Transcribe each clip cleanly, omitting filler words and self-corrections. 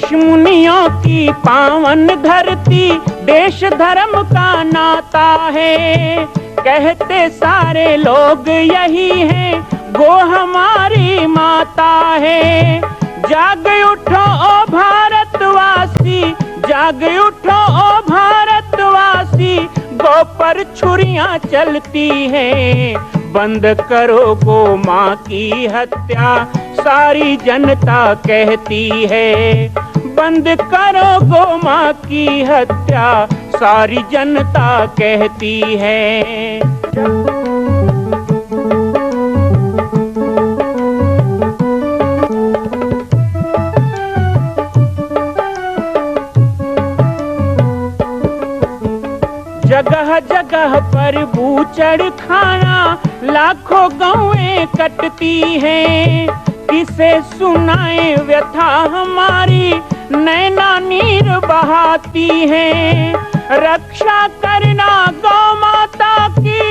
ऋषि मुनियों की पावन धरती, देश धर्म का नाता है। कहते सारे लोग यही हैं, गो हमारी माता है। जाग उठो ओ भारतवासी, जाग उठो ओ भारतवासी, गो पर छुरियां चलती हैं। बंद करो गो माँ की हत्या, सारी जनता कहती है। बंद करो गो माँ की हत्या, सारी जनता कहती है। जगह जगह पर बूचड़ खाना, लाखों गौएं कटती हैं। किसे सुनाए व्यथा हमारी, नैना नीर बहाती हैं। रक्षा करना गौ माता की,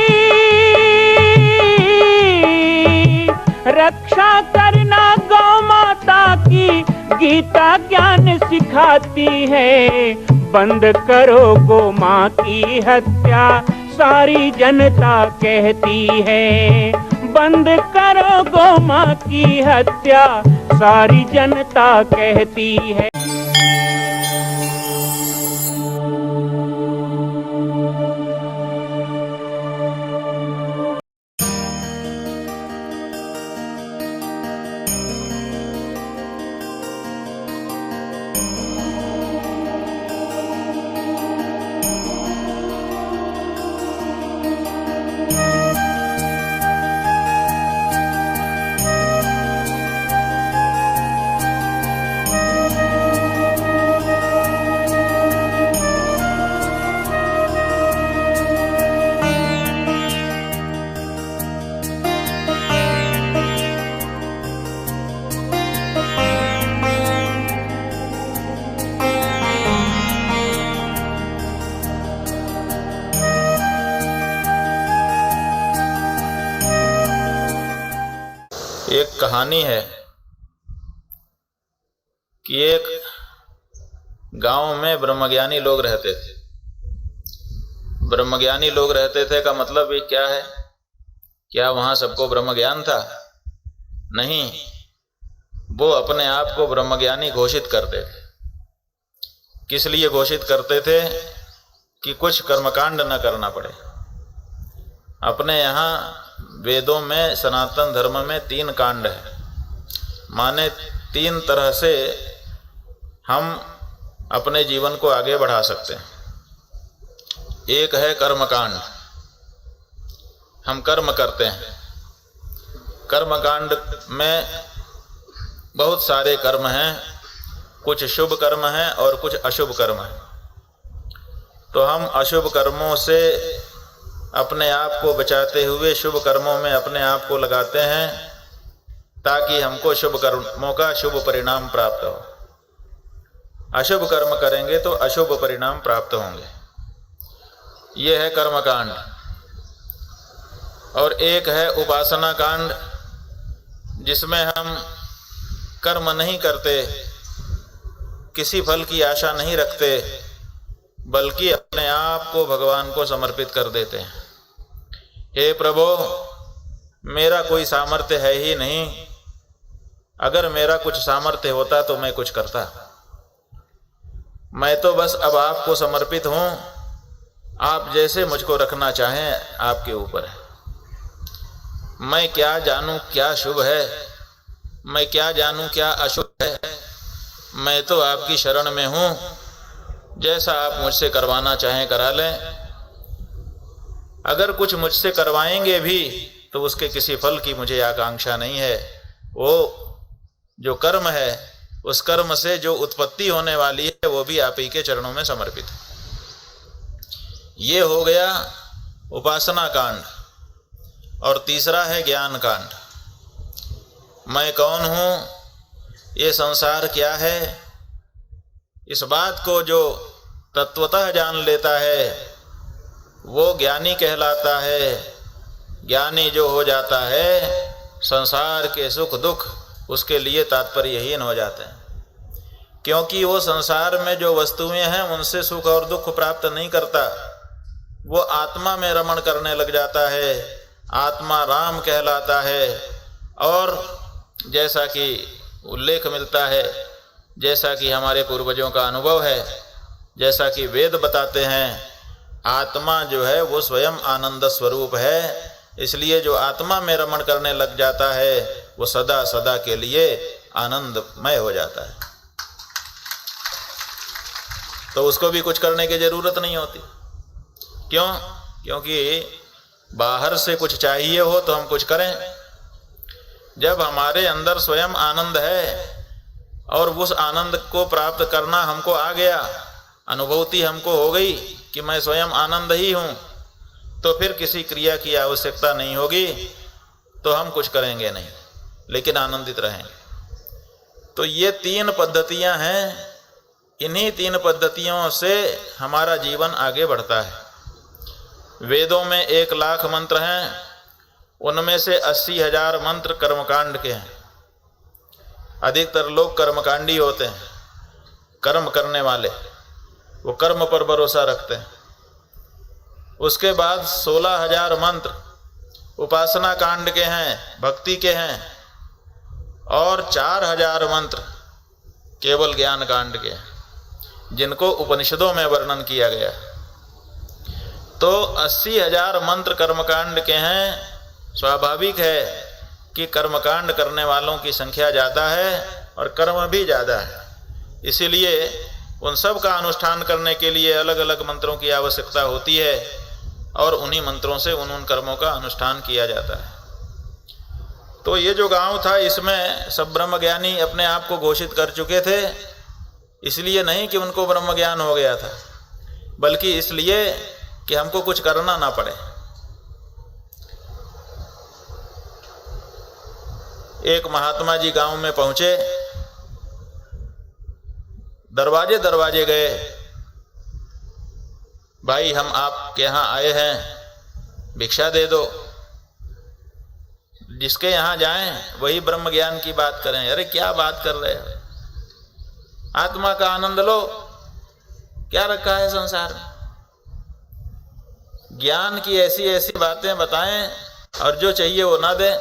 रक्षा करना गौ माता की, गीता ज्ञान सिखाती है। बंद करो गो माँ की हत्या, सारी जनता कहती है। बंद करो गो माँ की हत्या, सारी जनता कहती है। एक कहानी है कि एक गांव में ब्रह्मज्ञानी लोग रहते थे। ब्रह्मज्ञानी लोग रहते थे का मतलब ये क्या है? क्या वहां सबको ब्रह्म ज्ञान था? नहीं, वो अपने आप को ब्रह्मज्ञानी घोषित करते थे। किस लिए घोषित करते थे? कि कुछ कर्मकांड न करना पड़े। अपने यहाँ वेदों में, सनातन धर्म में 3 कांड है, माने 3 तरह से हम अपने जीवन को आगे बढ़ा सकते हैं। एक है कर्मकांड, हम कर्म करते हैं। कर्मकांड में बहुत सारे कर्म हैं, कुछ शुभ कर्म हैं और कुछ अशुभ कर्म हैं। तो हम अशुभ कर्मों से अपने आप को बचाते हुए शुभ कर्मों में अपने आप को लगाते हैं, ताकि हमको शुभ कर्मों का शुभ परिणाम प्राप्त हो। अशुभ कर्म करेंगे तो अशुभ परिणाम प्राप्त होंगे। ये है कर्मकांड। और एक है उपासना कांड, जिसमें हम कर्म नहीं करते, किसी फल की आशा नहीं रखते, बल्कि अपने आप को भगवान को समर्पित कर देते हैं। हे प्रभु, मेरा कोई सामर्थ्य है ही नहीं, अगर मेरा कुछ सामर्थ्य होता तो मैं कुछ करता। मैं तो बस अब आपको समर्पित हूँ, आप जैसे मुझको रखना चाहें आपके ऊपर है। मैं क्या जानूँ क्या शुभ है, मैं क्या जानूँ क्या अशुभ है। मैं तो आपकी शरण में हूँ, जैसा आप मुझसे करवाना चाहें करा लें। अगर कुछ मुझसे करवाएंगे भी तो उसके किसी फल की मुझे आकांक्षा नहीं है। वो जो कर्म है, उस कर्म से जो उत्पत्ति होने वाली है, वो भी आप ही के चरणों में समर्पित है। ये हो गया उपासना कांड। और तीसरा है ज्ञान कांड। मैं कौन हूँ, ये संसार क्या है, इस बात को जो तत्वतः जान लेता है वो ज्ञानी कहलाता है। ज्ञानी जो हो जाता है, संसार के सुख दुख उसके लिए तात्पर्यहीन हो जाते हैं। क्योंकि वो संसार में जो वस्तुएं हैं उनसे सुख और दुख प्राप्त नहीं करता, वो आत्मा में रमण करने लग जाता है, आत्मा राम कहलाता है। और जैसा कि उल्लेख मिलता है, जैसा कि हमारे पूर्वजों का अनुभव है, जैसा कि वेद बताते हैं, आत्मा जो है वो स्वयं आनंद स्वरूप है। इसलिए जो आत्मा में रमण करने लग जाता है वो सदा सदा के लिए आनंदमय हो जाता है, तो उसको भी कुछ करने की जरूरत नहीं होती। क्यों? क्योंकि बाहर से कुछ चाहिए हो तो हम कुछ करें। जब हमारे अंदर स्वयं आनंद है और उस आनंद को प्राप्त करना हमको आ गया, अनुभूति हमको हो गई कि मैं स्वयं आनंद ही हूँ, तो फिर किसी क्रिया की आवश्यकता नहीं होगी, तो हम कुछ करेंगे नहीं, लेकिन आनंदित रहेंगे। तो ये 3 पद्धतियाँ हैं। इन्हीं 3 पद्धतियों से हमारा जीवन आगे बढ़ता है। वेदों में 1 लाख मंत्र हैं, उनमें से 80,000 मंत्र कर्मकांड के हैं। अधिकतर लोग कर्मकांडी होते हैं, कर्म करने वाले, वो कर्म पर भरोसा रखते हैं। उसके बाद 16,000 मंत्र उपासना कांड के हैं, भक्ति के हैं, और 4,000 मंत्र केवल ज्ञान कांड के हैं, जिनको उपनिषदों में वर्णन किया गया। तो 80,000 मंत्र कर्मकांड के हैं। स्वाभाविक है कि कर्मकांड करने वालों की संख्या ज़्यादा है और कर्म भी ज़्यादा है, इसीलिए उन सब का अनुष्ठान करने के लिए अलग अलग मंत्रों की आवश्यकता होती है और उन्हीं मंत्रों से उन कर्मों का अनुष्ठान किया जाता है। तो ये जो गांव था, इसमें सब ब्रह्मज्ञानी अपने आप को घोषित कर चुके थे। इसलिए नहीं कि उनको ब्रह्म ज्ञान हो गया था, बल्कि इसलिए कि हमको कुछ करना ना पड़े। एक महात्मा जी गांव में पहुंचे, दरवाजे दरवाजे गए, भाई हम आपके यहाँ आए हैं, भिक्षा दे दो। जिसके यहाँ जाएं वही ब्रह्म ज्ञान की बात करें। अरे क्या बात कर रहे हो, आत्मा का आनंद लो, क्या रखा है संसार में। ज्ञान की ऐसी ऐसी बातें बताएं और जो चाहिए वो ना दें।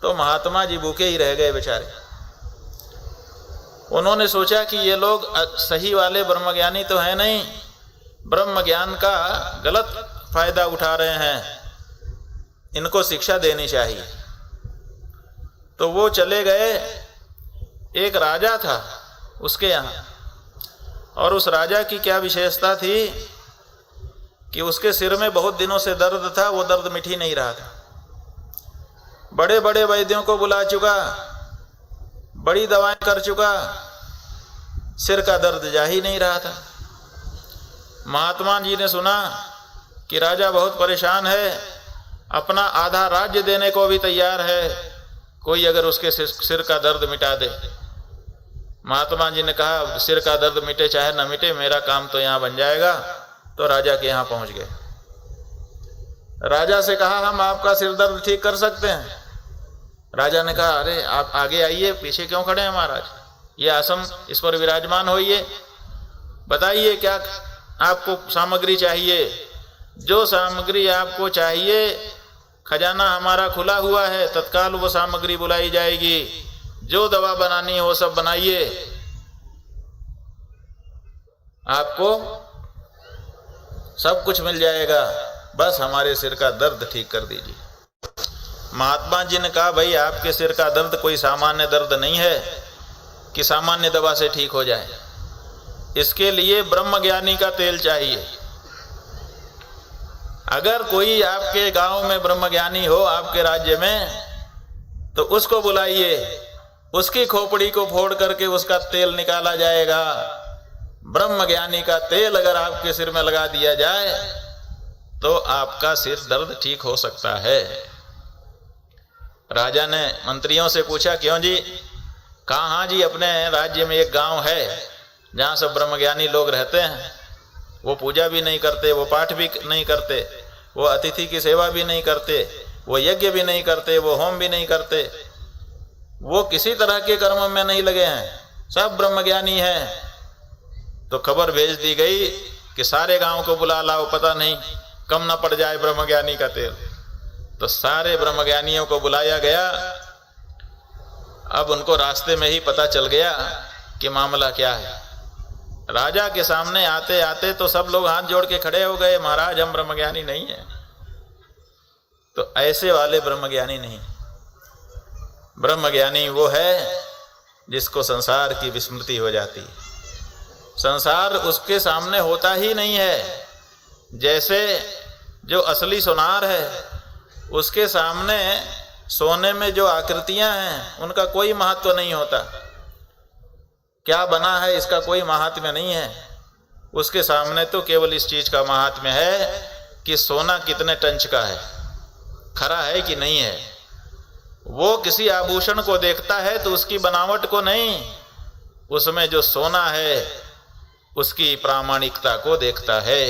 तो महात्मा जी भूखे ही रह गए बेचारे। उन्होंने सोचा कि ये लोग सही वाले ब्रह्मज्ञानी तो है नहीं, ब्रह्म ज्ञान का गलत फायदा उठा रहे हैं, इनको शिक्षा देनी चाहिए। तो वो चले गए, एक राजा था उसके यहाँ, और उस राजा की क्या विशेषता थी कि उसके सिर में बहुत दिनों से दर्द था, वो दर्द मिट ही नहीं रहा था। बड़े बड़े वैद्यों को बुला चुका, बड़ी दवाएं कर चुका, सिर का दर्द जा ही नहीं रहा था। महात्मा जी ने सुना कि राजा बहुत परेशान है, अपना आधा राज्य देने को भी तैयार है, कोई अगर उसके सिर का दर्द मिटा दे। महात्मा जी ने कहा, सिर का दर्द मिटे चाहे न मिटे, मेरा काम तो यहाँ बन जाएगा। तो राजा के यहाँ पहुँच गए। राजा से कहा, हम आपका सिर दर्द ठीक कर सकते हैं। राजा ने कहा, अरे आप आगे आइए, पीछे क्यों खड़े हैं महाराज, ये आसन इस पर विराजमान होइए, बताइए क्या आपको सामग्री चाहिए। जो सामग्री आपको चाहिए, खजाना हमारा खुला हुआ है, तत्काल वो सामग्री बुलाई जाएगी। जो दवा बनानी हो सब बनाइए, आपको सब कुछ मिल जाएगा, बस हमारे सिर का दर्द ठीक कर दीजिए। महात्मा जी ने कहा, भाई आपके सिर का दर्द कोई सामान्य दर्द नहीं है कि सामान्य दवा से ठीक हो जाए, इसके लिए ब्रह्मज्ञानी का तेल चाहिए। अगर कोई आपके गांव में ब्रह्मज्ञानी हो, आपके राज्य में, तो उसको बुलाइए, उसकी खोपड़ी को फोड़ करके उसका तेल निकाला जाएगा। ब्रह्मज्ञानी का तेल अगर आपके सिर में लगा दिया जाए तो आपका सिर दर्द ठीक हो सकता है। राजा ने मंत्रियों से पूछा, क्यों जी? कहा, हाँ जी, अपने राज्य में एक गांव है जहाँ सब ब्रह्मज्ञानी लोग रहते हैं। वो पूजा भी नहीं करते, वो पाठ भी नहीं करते, वो अतिथि की सेवा भी नहीं करते, वो यज्ञ भी नहीं करते, वो होम भी नहीं करते, वो किसी तरह के कर्म में नहीं लगे हैं, सब ब्रह्मज्ञानी हैं। तो खबर भेज दी गई कि सारे गांव को बुला लाओ, पता नहीं कम ना पड़ जाए ब्रह्मज्ञानी का तेल। तो सारे ब्रह्मज्ञानियों को बुलाया गया। अब उनको रास्ते में ही पता चल गया कि मामला क्या है। राजा के सामने आते आते तो सब लोग हाथ जोड़ के खड़े हो गए, महाराज हम ब्रह्मज्ञानी नहीं है। तो ऐसे वाले ब्रह्मज्ञानी नहीं। ब्रह्मज्ञानी वो है जिसको संसार की विस्मृति हो जाती है, संसार उसके सामने होता ही नहीं है। जैसे जो असली सोनार है उसके सामने सोने में जो आकृतियां हैं उनका कोई महत्व नहीं होता, क्या बना है इसका कोई महात्म्य नहीं है। उसके सामने तो केवल इस चीज का महात्म्य है कि सोना कितने टंच का है, खरा है कि नहीं है। वो किसी आभूषण को देखता है तो उसकी बनावट को नहीं, उसमें जो सोना है उसकी प्रामाणिकता को देखता है।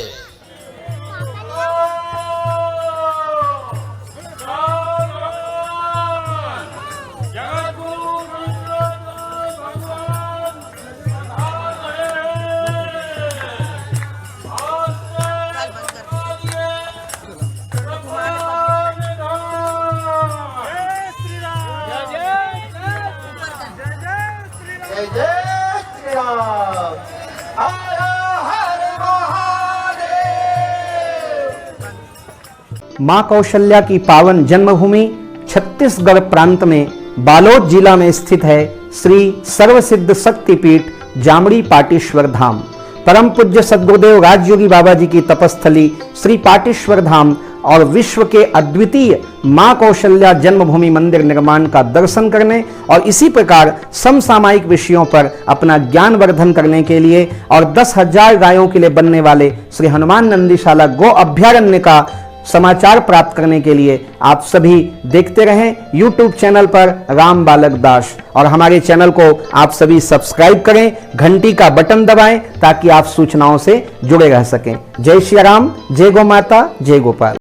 मां कौशल्या की पावन जन्मभूमि छत्तीसगढ़ प्रांत में बालोद जिला में स्थित है श्री सर्वसिद्ध शक्तिपीठ जामड़ी पाटेश्वर धाम। परम पूज्य सद्गुरुदेव राजयोगी बाबा जी की तपस्थली श्री पाटेश्वर धाम और विश्व के अद्वितीय मां कौशल्या जन्मभूमि मंदिर निर्माण का दर्शन करने और इसी प्रकार समसामयिक विषयों पर अपना ज्ञान वर्धन करने के लिए और 10,000 गायों के लिए बनने वाले श्री हनुमान नंदीशाला गो अभ्यारण्य का समाचार प्राप्त करने के लिए आप सभी देखते रहें YouTube चैनल पर राम बालक दास, और हमारे चैनल को आप सभी सब्सक्राइब करें, घंटी का बटन दबाएं ताकि आप सूचनाओं से जुड़े रह सकें। जय श्री राम, जय गौ माता, जय गोपाल।